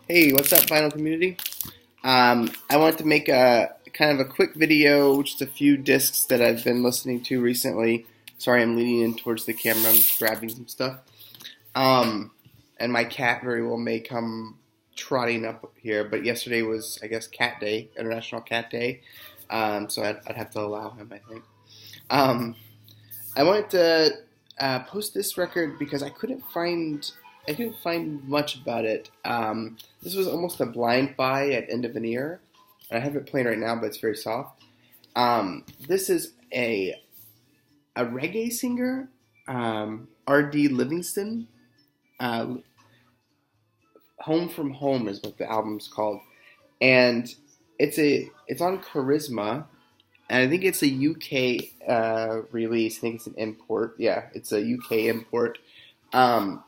Hey, what's up, vinyl community? I wanted to make a kind of a quick video, just a few discs that I've been listening to recently. Sorry, I'm leaning in towards the camera. I'm grabbing some stuff. Um, and my cat very well may come trotting up here. But yesterday was, I guess, Cat Day, International Cat Day. So I'd have to allow him, I think. Um, I wanted to post this record because I couldn't find much about it. This was almost a blind buy at End of an Ear. I have it playing right now, but it's very soft. This is a reggae singer, R.D. Livingston. Uh, Home from Home is what the album's called, and it's on Charisma, and I think it's a UK release. I think it's an import. Yeah, it's a UK import. Um,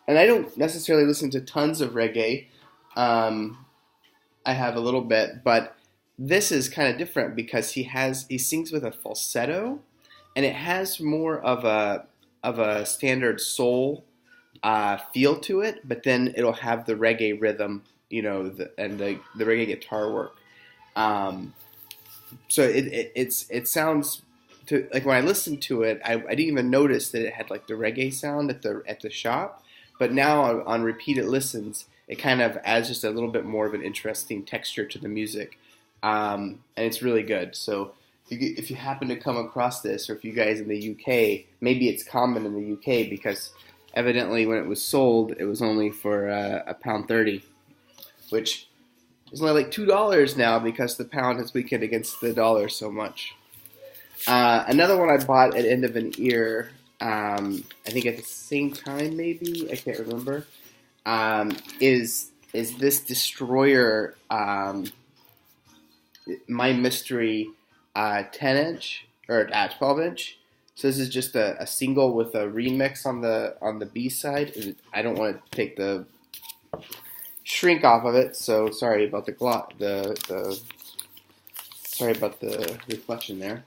and I don't necessarily listen to tons of reggae. Um, I have a little bit, but this is kind of different because he sings with a falsetto, and it has more of a standard soul feel to it, but then it'll have the reggae rhythm, and the reggae guitar work. Um, so it sounds to like when I listened to it, I didn't even notice that it had like the reggae sound at the shop, but now on repeated listens, it kind of adds just a little bit more of an interesting texture to the music, and it's really good. So if you happen to come across this, or if you guys in the UK, maybe it's common in the UK because evidently when it was sold, it was only for £1.30, which is only like $2 now because the pound has weakened against the dollar so much. Another one I bought at End of an Ear, I think at the same time maybe, I can't remember, is this Destroyer My Mystery 10-inch or 12-inch. So this is just a single with a remix on the B side. I don't want to take the shrink off of it, so sorry about sorry about the reflection there.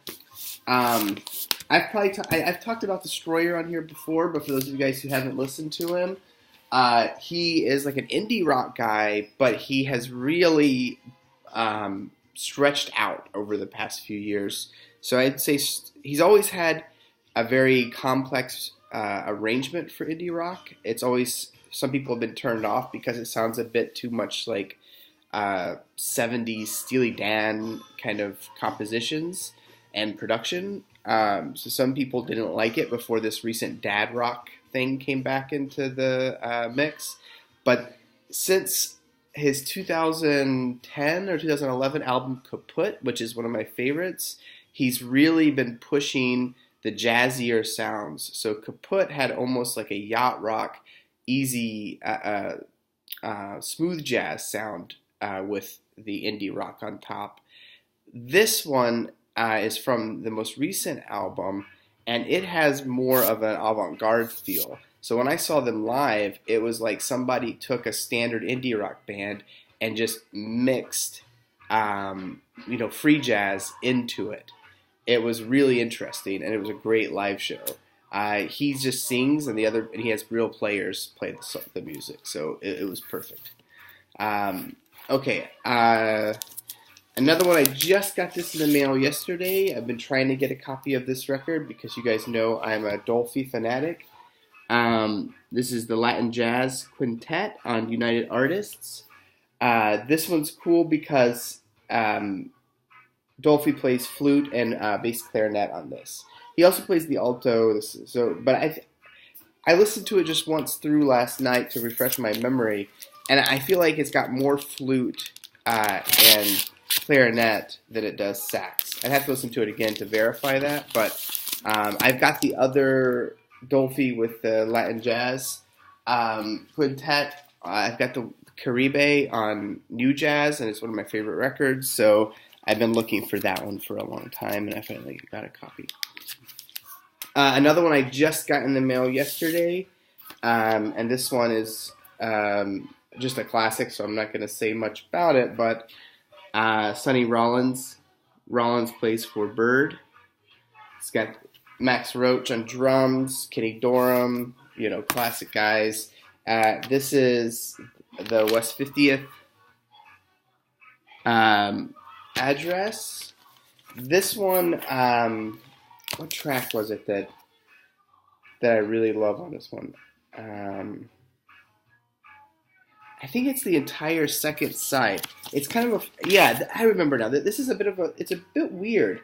I've talked about Destroyer on here before, but for those of you guys who haven't listened to him, he is like an indie rock guy, but he has really stretched out over the past few years. So I'd say he's always had a very complex arrangement for indie rock. It's always, some people have been turned off because it sounds a bit too much like 70s Steely Dan kind of compositions and production. So some people didn't like it before this recent dad rock thing came back into the mix. But since his 2010 or 2011 album Kaput, which is one of my favorites, he's really been pushing the jazzier sounds. So Kaput had almost like a yacht rock, easy, smooth jazz sound with the indie rock on top. This one is from the most recent album, and it has more of an avant-garde feel. So when I saw them live, it was like somebody took a standard indie rock band and just mixed, free jazz into it. It was really interesting, and it was a great live show. He just sings, and he has real players play the music, so it was perfect. Okay, another one, I just got this in the mail yesterday. I've been trying to get a copy of this record because you guys know I'm a Dolphy fanatic. This is the Latin Jazz Quintet on United Artists. This one's cool because Dolphy plays flute and bass clarinet on this. He also plays the alto. But I listened to it just once through last night to refresh my memory, and I feel like it's got more flute and clarinet than it does sax. I'd have to listen to it again to verify that, but I've got the other Dolphy with the Latin Jazz Quintet. I've got the Caribe on New Jazz, and it's one of my favorite records, so I've been looking for that one for a long time, and I finally got a copy. Another one I just got in the mail yesterday, and this one is just a classic, so I'm not going to say much about it, but Sonny Rollins. Rollins plays for Bird. It's got Max Roach on drums, Kenny Dorham, classic guys. This is the West 50th address. This one, what track was it that I really love on this one? I think it's the entire second side. It's kind of I remember now. This is it's a bit weird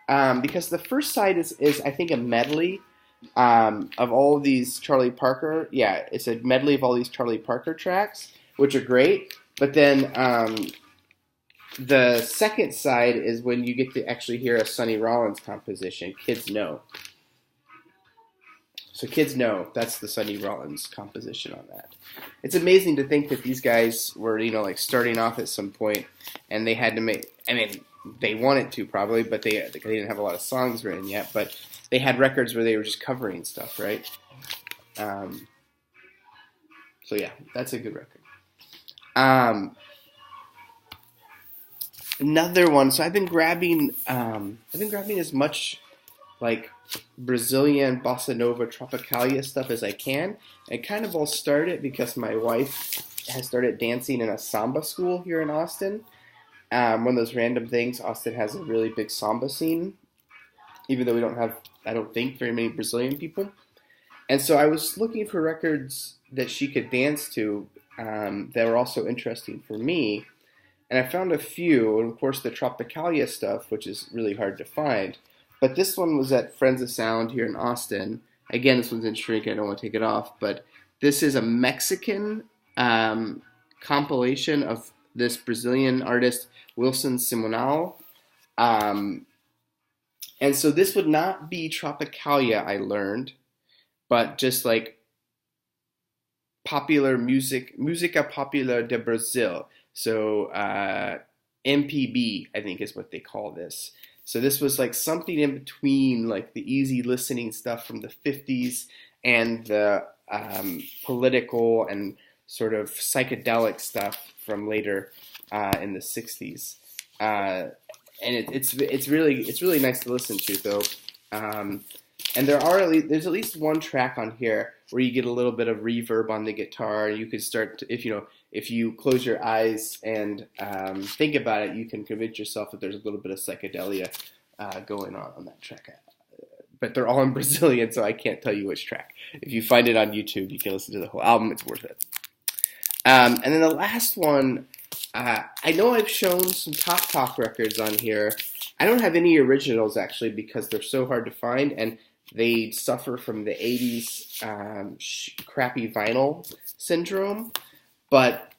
because the first side is I think a medley of all of these Charlie Parker. Yeah, it's a medley of all these Charlie Parker tracks, which are great. But then the second side is when you get to actually hear a Sonny Rollins composition, Kids Know. So Kids Know, that's the Sonny Rollins composition on that. It's amazing to think that these guys were, like starting off at some point, and they had to make, they wanted to probably, but they didn't have a lot of songs written yet, but they had records where they were just covering stuff, right? So yeah, that's a good record. Another one, so I've been grabbing as much like Brazilian bossa nova tropicalia stuff as I can. It kind of all started because my wife has started dancing in a samba school here in Austin. One of those random things. Austin has a really big samba scene, even though we don't have, I don't think, very many Brazilian people. And so I was looking for records that she could dance to that were also interesting for me. And I found a few, and of course the tropicalia stuff, which is really hard to find. But this one was at Friends of Sound here in Austin. Again, this one's in shrink. I don't want to take it off. But this is a Mexican compilation of this Brazilian artist, Wilson Simonal. And so this would not be Tropicalia, I learned, but just like popular music, Música Popular de Brazil. So MPB, I think is what they call this. So this was like something in between like the easy listening stuff from the 50s and the political and sort of psychedelic stuff from later in the 60s. And it's really nice to listen to though. And there's at least one track on here where you get a little bit of reverb on the guitar. You could start to, if you close your eyes and think about it, you can convince yourself that there's a little bit of psychedelia going on that track. But they're all in Brazilian, so I can't tell you which track. If you find it on YouTube, you can listen to the whole album. It's worth it. And then the last one, I know I've shown some Top Talk records on here. I don't have any originals, actually, because they're so hard to find, and they suffer from the 80s crappy vinyl syndrome. But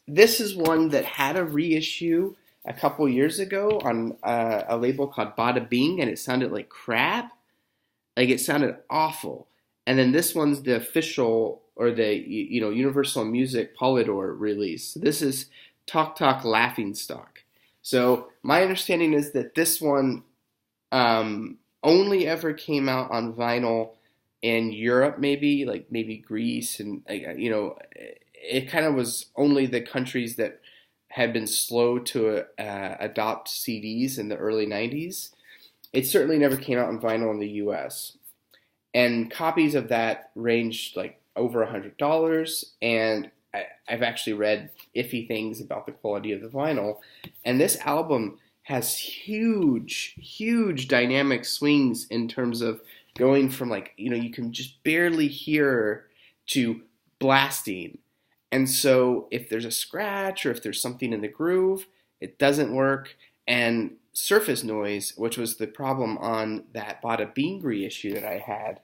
this is one that had a reissue a couple years ago on a label called Bada Bing, and it sounded like crap. Like, it sounded awful. And then this one's the official, or the Universal Music Polydor release. This is Talk Talk Laughingstock. So my understanding is that this one only ever came out on vinyl in Europe, maybe Greece, and it kind of was only the countries that had been slow to adopt CDs in the early 90s. It certainly never came out on vinyl in the US. And copies of that ranged like over $100, and I've actually read iffy things about the quality of the vinyl. And this album has huge dynamic swings in terms of going from you can just barely hear to blasting. And so if there's a scratch or if there's something in the groove, it doesn't work. And surface noise, which was the problem on that Bada Bing reissue that I had,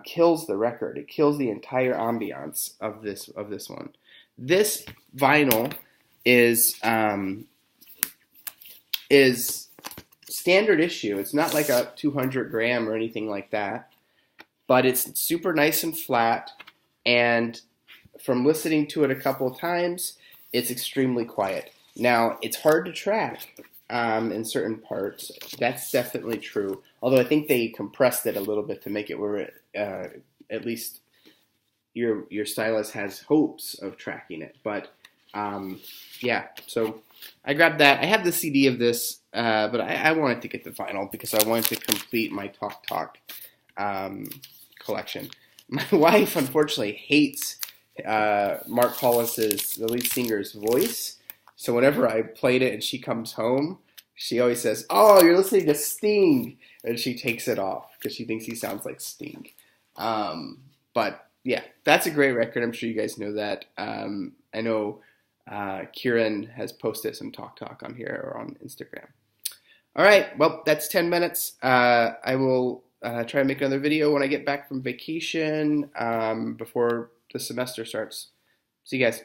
kills the record. It kills the entire ambiance of this one. This vinyl is standard issue. It's not like a 200 gram or anything like that, but it's super nice and flat. And from listening to it a couple of times, it's extremely quiet. Now, it's hard to track in certain parts. That's definitely true. Although I think they compressed it a little bit to make it where at least your stylus has hopes of tracking it. But yeah, so I grabbed that. I have the CD of this, but I wanted to get the vinyl because I wanted to complete my Talk Talk collection. My wife, unfortunately, hates Mark Hollis's, the lead singer's voice. So whenever I played it and she comes home, she always says, "Oh, you're listening to Sting," and she takes it off because she thinks he sounds like Sting. But yeah, that's a great record. I'm sure you guys know that. I know Kieran has posted some talk on here or on Instagram. All right, well, that's 10 minutes. I will try and make another video when I get back from vacation before the semester starts. See you guys.